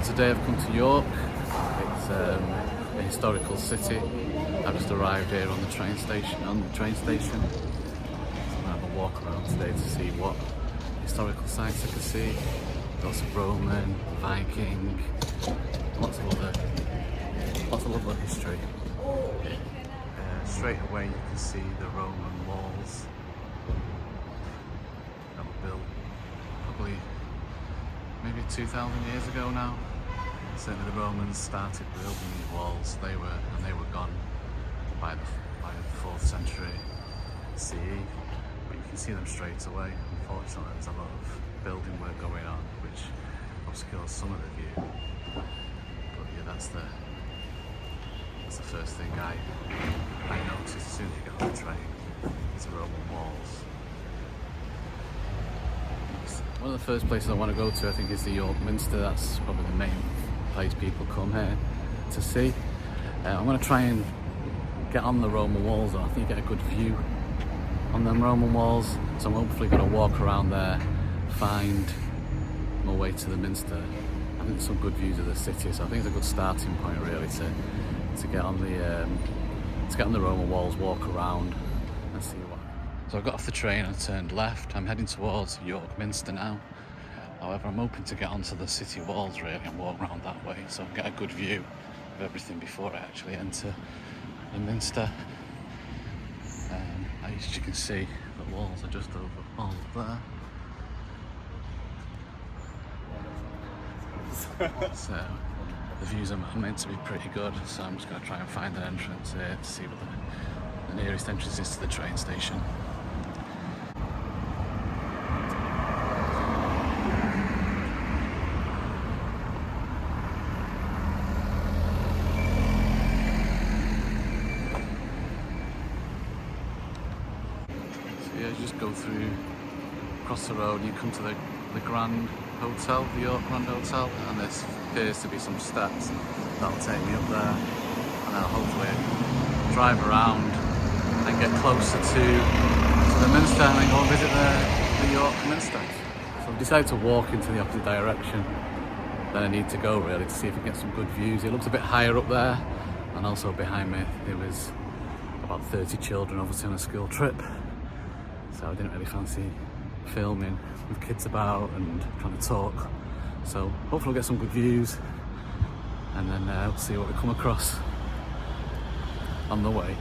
today I've come to York. It's a historical city. I've just arrived here on the train station. So I'm going to have a walk around today to see what historical sites I can see. Lots of Roman, Viking, lots of other history. Straight away you can see the Roman walls that were built probably maybe 2,000 years ago now. Certainly the Romans started building these walls. They were gone by the 4th century CE, but you can see them straight away. Unfortunately, there's a lot of building work going on, which obscures some of the view. But yeah, that's the first thing I noticed as soon as you get on the train. Is the Roman walls. One of the first places I want to go to, I think, is the York Minster. That's probably the main place people come here to see. I'm going to try and get on the Roman walls, or I think you get a good view on them Roman walls. So I'm hopefully going to walk around there, find my way to the Minster. I think there's some good views of the city, so I think it's a good starting point really to get on the Roman walls, walk around and see what. So I got off the train and turned left. I'm heading towards York Minster now. However, I'm hoping to get onto the city walls really and walk around that way, so I can get a good view of everything before I actually enter the Minster. As you can see, the walls are just over all there. So the views are meant to be pretty good, so I'm just going to try and find an entrance here to see what the nearest entrance is to the train station. You just go through, across the road, and you come to the Grand Hotel, the York Grand Hotel, and there appears to be some steps that'll take me up there, and I'll hopefully drive around and get closer to the Minster and then go and visit the York Minster. So I've decided to walk into the opposite direction than I need to go really, to see if I get some good views. It looks a bit higher up there, and also behind me there was about 30 children obviously on a school trip. So I didn't really fancy filming with kids about and trying to talk. So hopefully we'll get some good views, and then we'll see what we come across on the way.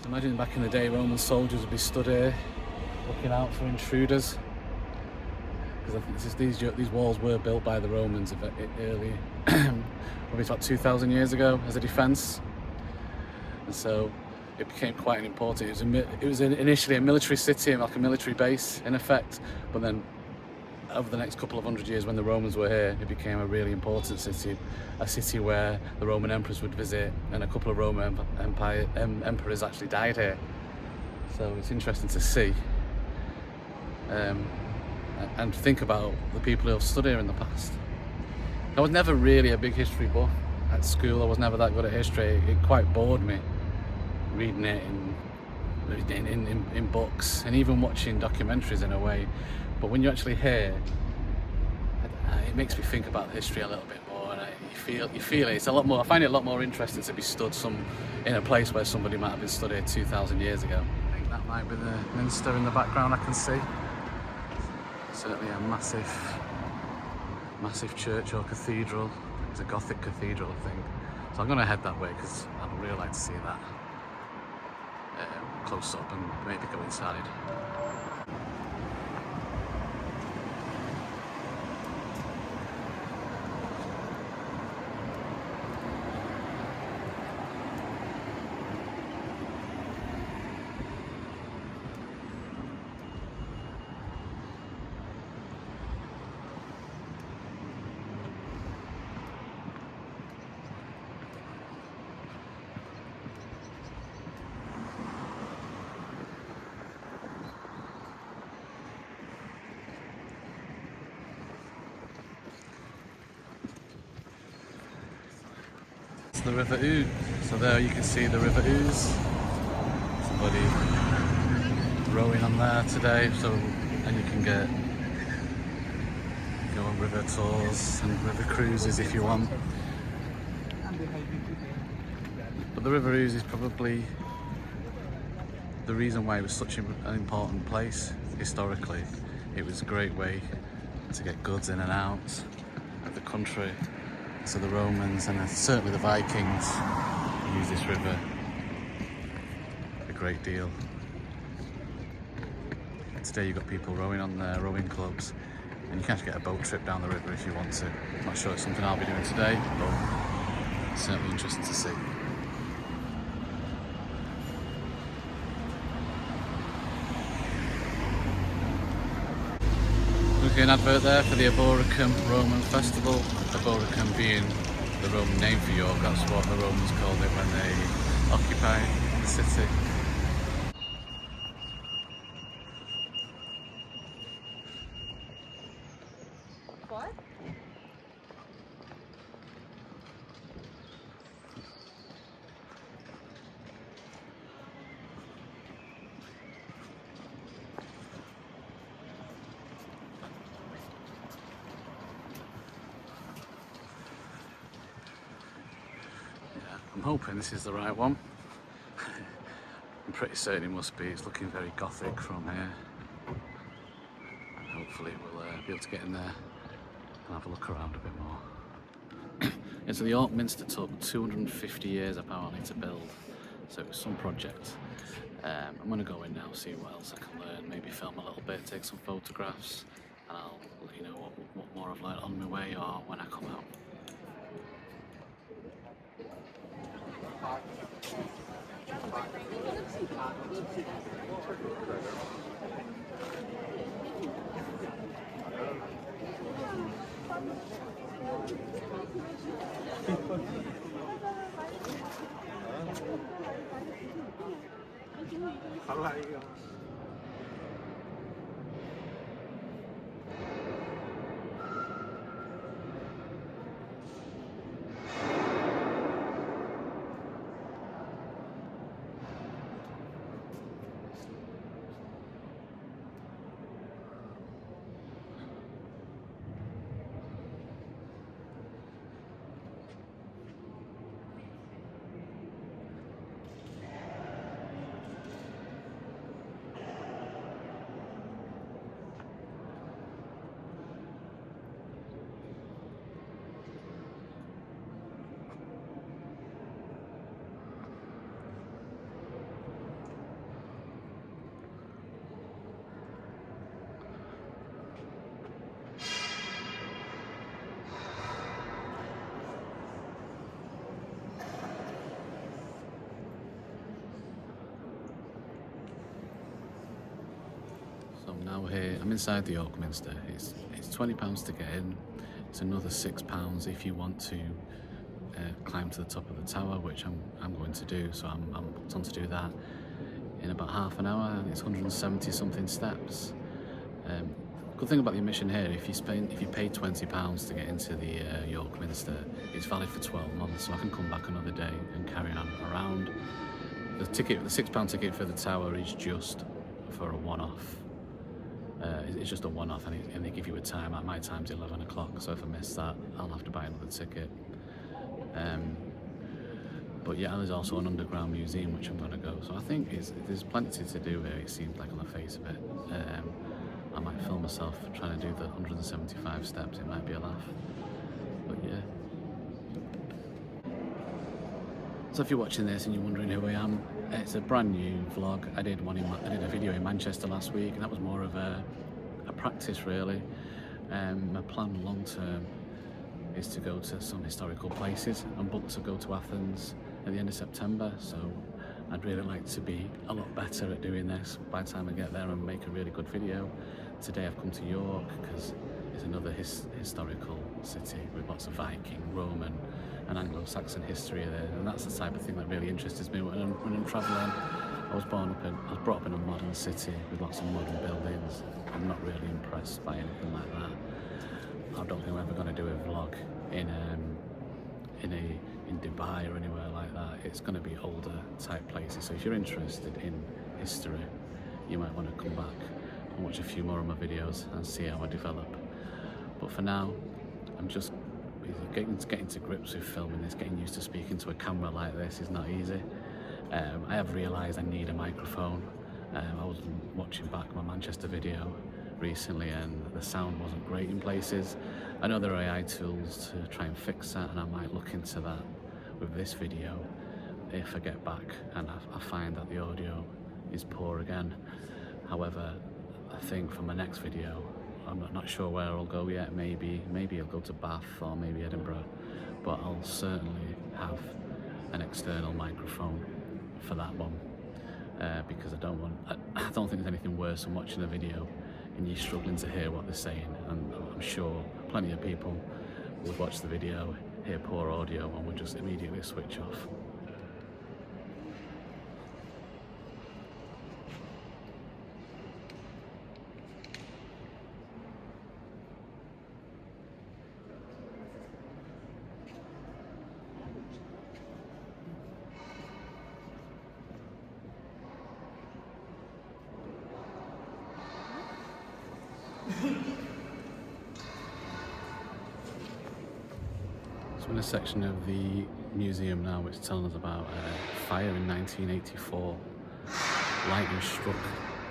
Imagine back in the day, Roman soldiers would be stood here looking out for intruders, because I think these walls were built by the Romans early, probably about 2,000 years ago, as a defence, and so it became quite an important. It was initially a military city, like a military base in effect, but then over the next couple of hundred years, when the Romans were here, it became a really important city, a city where the Roman emperors would visit, and a couple of Roman emperors actually died here. So it's interesting to see and think about the people who have stood here in the past. I was never really a big history buff at school. I was never that good at history. It quite bored me reading it in books and even watching documentaries in a way. But when you actually hear, it makes me think about history a little bit more, and you feel it. It's a lot more. I find it a lot more interesting to be stood in a place where somebody might have been stood here 2,000 years ago. I think that might be the Minster in the background. I can see certainly a massive church or cathedral. It's a Gothic cathedral, I think. So I'm going to head that way because I'd really like to see that close up and maybe go inside. the River Ouse. So there you can see the River Ouse. Somebody rowing on there today, so and you can go on river tours and river cruises if you want. But the River Ouse is probably the reason why it was such an important place historically. It was a great way to get goods in and out of the country. So the Romans and certainly the Vikings used this river a great deal. Today you've got people rowing on their rowing clubs, and you can actually get a boat trip down the river if you want to. I'm not sure it's something I'll be doing today, but it's certainly interesting to see. An advert there for the Arboretum Roman Festival. Arboretum being the Roman name for York, that's what the Romans called it when they occupied the city. What? I'm hoping this is the right one. I'm pretty certain it must be. It's looking very gothic from here. Hopefully we'll be able to get in there and have a look around a bit more. Yeah, so the York Minster took 250 years apparently to build, so it was some project. I'm going to go in now, see what else I can learn, maybe film a little bit, take some photographs, and I'll let you know what more I've learned on my way or when I come out. So I'm now here, I'm inside the York Minster. It's £20 to get in. It's another £6 if you want to climb to the top of the tower, which I'm going to do. So I'm booked on to do that in about half an hour, and it's 170 something steps. Good thing about the admission here, if you pay £20 to get into the York Minster, it's valid for 12 months, so I can come back another day and carry on around. The £6 ticket for the tower is just for a one-off. It's just a one-off, and they give you a time. My time's 11 o'clock, so if I miss that, I'll have to buy another ticket. But yeah, there's also an underground museum which I'm going to go. So I think there's plenty to do here, it seems like, on the face of it. I might film myself trying to do the 175 steps, it might be a laugh. But yeah. So if you're watching this and you're wondering who I am, it's a brand new vlog. I did a video in Manchester last week, and that was more of a practice really. My plan long term is to go to some historical places. I'm booked to go to Athens at the end of September, so I'd really like to be a lot better at doing this by the time I get there and make a really good video. Today I've come to York because it's another historical city with lots of Viking, Roman and Anglo-Saxon history there, and that's the type of thing that really interests me when I'm travelling. I was brought up in a modern city with lots of modern buildings. I'm not really impressed by anything like that. I don't think I'm ever going to do a vlog in a in Dubai or anywhere like that. It's going to be older type places. So if you're interested in history, you might want to come back and watch a few more of my videos and see how I develop. But for now, I'm just getting to grips with filming this. Getting used to speaking to a camera like this is not easy. I have realised I need a microphone. I was watching back my Manchester video recently and the sound wasn't great in places. I know there are AI tools to try and fix that, and I might look into that with this video if I get back and I find that the audio is poor again. However, I think for my next video, I'm not sure where I'll go yet. Maybe I'll go to Bath or maybe Edinburgh, but I'll certainly have an external microphone for that one, because I don't think there's anything worse than watching a video and you struggling to hear what they're saying. And I'm sure plenty of people would watch the video, hear poor audio, and would just immediately switch off. So in a section of the museum now which is telling us about a fire in 1984. Lightning struck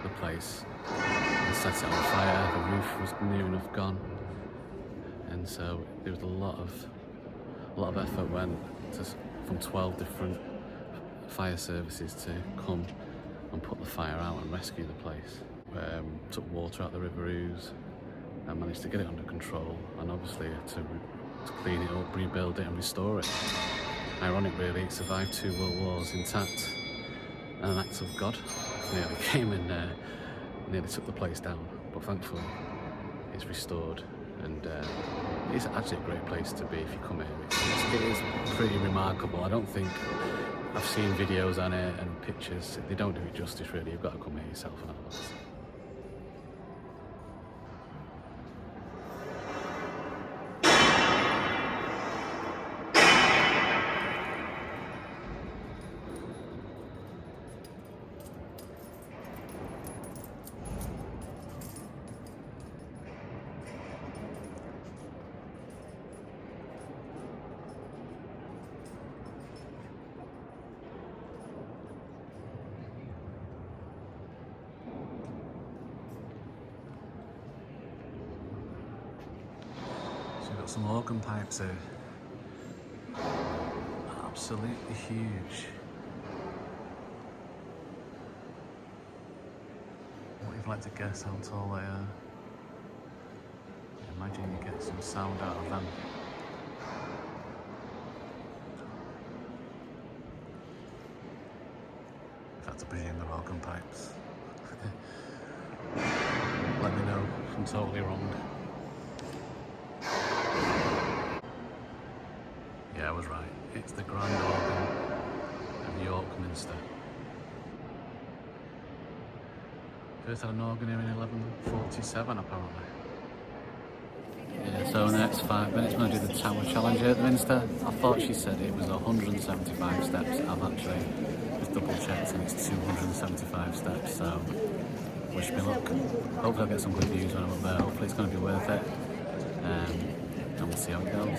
the place and set it on fire. The roof was near enough gone, and so there was a lot of effort went from 12 different fire services to come and put the fire out and rescue the place. Took water out the River Ouse and managed to get it under control, and obviously to clean it up, rebuild it and restore it. Ironic really, it survived 2 world wars intact, and an act of God. Nearly came and nearly took the place down, but thankfully it's restored, and it's actually a great place to be if you come here. It is pretty remarkable. I don't think I've seen videos on it and pictures. They don't do it justice really. You've got to come here yourself and have a look. Got some organ pipes here. Absolutely huge. What you'd like to guess how tall they are. Imagine you get some sound out of them. In fact, I presume they're organ pipes. Let me know if I'm totally wrong. Yeah, I was right. It's the grand organ of York Minster. First had an organ here in 1147, apparently. Yeah, so in the next 5 minutes, I'm going to do the Tower Challenge here at the Minster. I thought she said it was 175 steps. I've actually just double checked and it's 275 steps, so wish me luck. Hopefully I'll get some good views when I'm up there. Hopefully it's going to be worth it. And we'll see how it goes.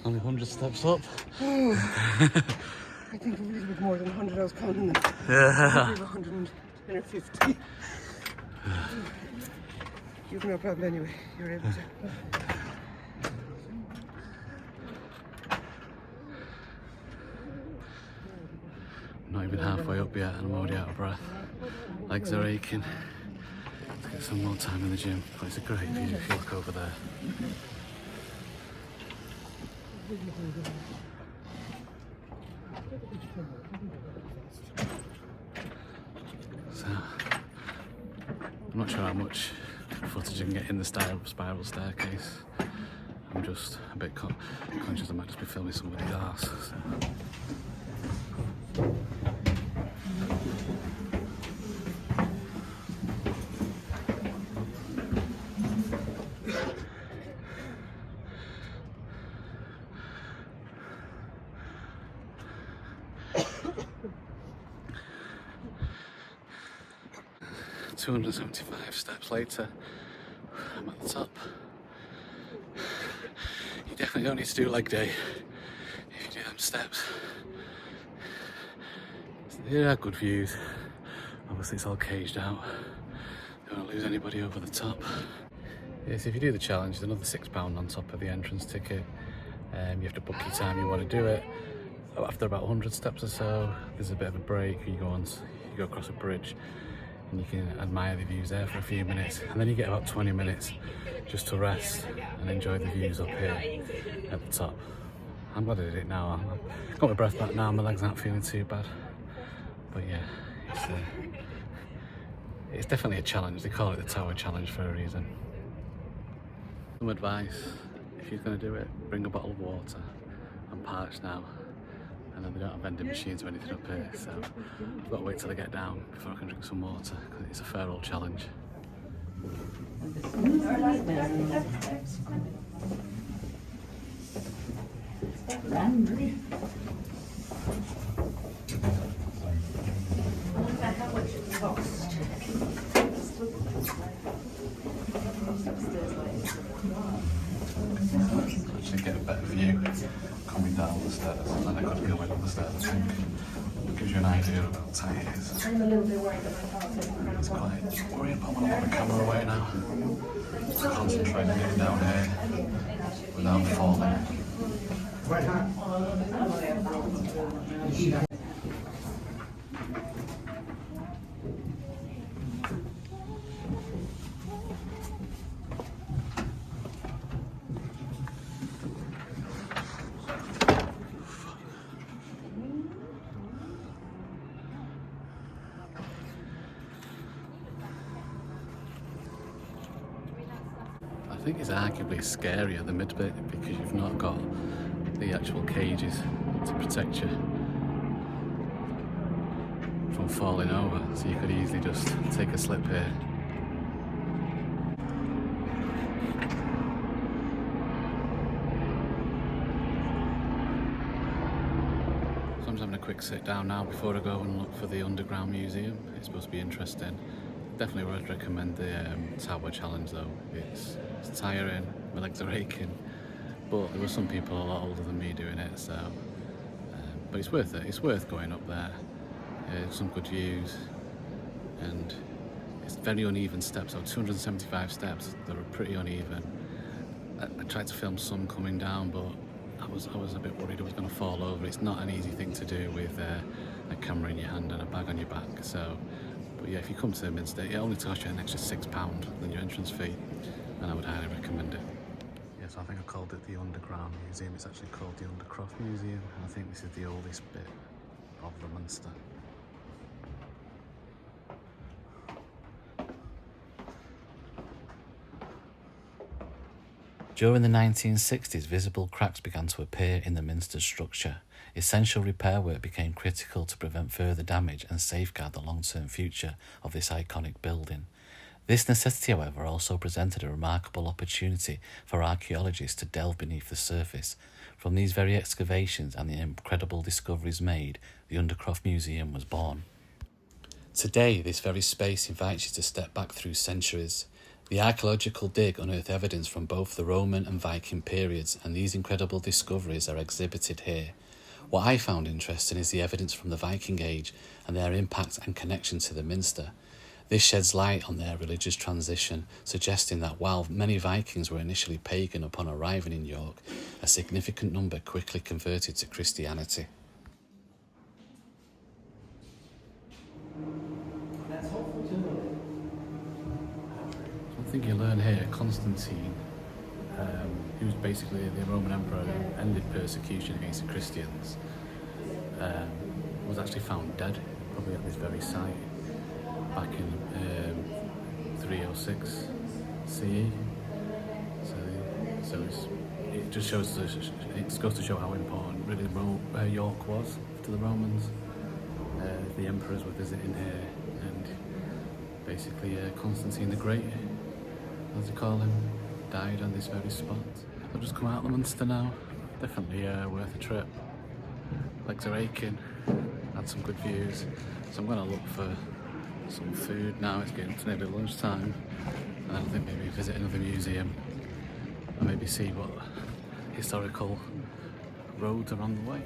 Only 100 steps up. I think a little bit more than 100. I was counting them. Yeah. 110 or 50. You've no problem anyway. You're able to. Not even halfway up yet and I'm already out of breath. Legs are aching. Let's get some more time in the gym. But it's a great view if you look over there. So, I'm not sure how much footage I can get in the spiral staircase, I'm just a bit conscious I might just be filming somebody's arse. So. 275 steps later, I'm at the top. You definitely don't need to do leg day if you do them steps. There are good views. Obviously it's all caged out. Don't want to lose anybody over the top. Yes, if you do the challenge, there's another £6 on top of the entrance ticket. You have to book your time you want to do it. After about 100 steps or so, there's a bit of a break. You go across a bridge and you can admire the views there for a few minutes, and then you get about 20 minutes just to rest and enjoy the views up here at the top. I'm glad I did it now. I've got my breath back now, my legs aren't feeling too bad. But yeah, it's definitely a challenge. They call it the Tower Challenge for a reason. Some advice, if you're going to do it, bring a bottle of water. I'm parched now, and then they don't have vending machines or anything up here, so I've got to wait till I get down before I can drink some water, because it's a fair old challenge. Actually get a better view coming down the stairs than I could going up the stairs, I think. It gives you an idea of how tight it is. I'm a little bit worried that my car's It's quite worrying, but I'm going to put the camera away now. Just concentrate on getting down here without falling. I think it's arguably scarier, the mid bit, because you've not got the actual cages to protect you from falling over, so you could easily just take a slip here. So I'm just having a quick sit down now before I go and look for the underground museum. It's supposed to be interesting. Definitely would recommend the Tower Challenge though. It's tiring, my legs are aching, but there were some people a lot older than me doing it, so but it's worth it. It's worth going up there. Some good views, and it's very uneven steps. So 275 steps, they were pretty uneven. I tried to film some coming down, but I was a bit worried I was going to fall over. It's not an easy thing to do with a camera in your hand and a bag on your back. So, but yeah, if you come to the Minster, it only costs you an extra £6 than your entrance fee, and I would highly recommend it. Yes, I think I called it the Underground Museum. It's actually called the Undercroft Museum, and I think this is the oldest bit of the Minster. During the 1960s, visible cracks began to appear in the Minster's structure. Essential repair work became critical to prevent further damage and safeguard the long-term future of this iconic building. This necessity, however, also presented a remarkable opportunity for archaeologists to delve beneath the surface. From these very excavations and the incredible discoveries made, the Undercroft Museum was born. Today, this very space invites you to step back through centuries. The archaeological dig unearthed evidence from both the Roman and Viking periods, and these incredible discoveries are exhibited here. What I found interesting is the evidence from the Viking Age and their impact and connection to the Minster. This sheds light on their religious transition, suggesting that while many Vikings were initially pagan upon arriving in York, a significant number quickly converted to Christianity. I think you learn here, Constantine, who was basically the Roman emperor who ended persecution against the Christians, was actually found dead, probably at this very site, back in 306 CE. So So it just shows it goes to show how important really York was to the Romans. The emperors were visiting here, and basically Constantine the Great, as they call him, died on this very spot. I've just come out of the Minster now. Definitely worth a trip. Legs are aching. Had some good views, so I'm going to look for some food now. It's getting to nearly lunchtime, and I think maybe visit another museum and maybe see what historical roads are on the way.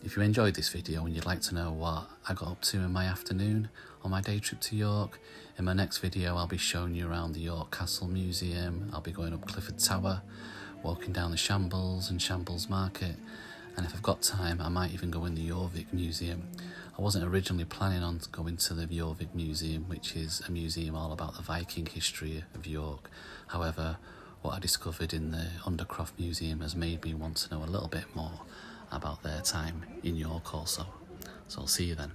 If you enjoyed this video and you'd like to know what I got up to in my afternoon on my day trip to York, in my next video I'll be showing you around the York Castle Museum, I'll be going up Clifford Tower, walking down the Shambles and Shambles Market, and if I've got time I might even go in the Jorvik Museum. I wasn't originally planning on going to the Jorvik Museum, which is a museum all about the Viking history of York. However, what I discovered in the Undercroft Museum has made me want to know a little bit more about their time in York also. So I'll see you then.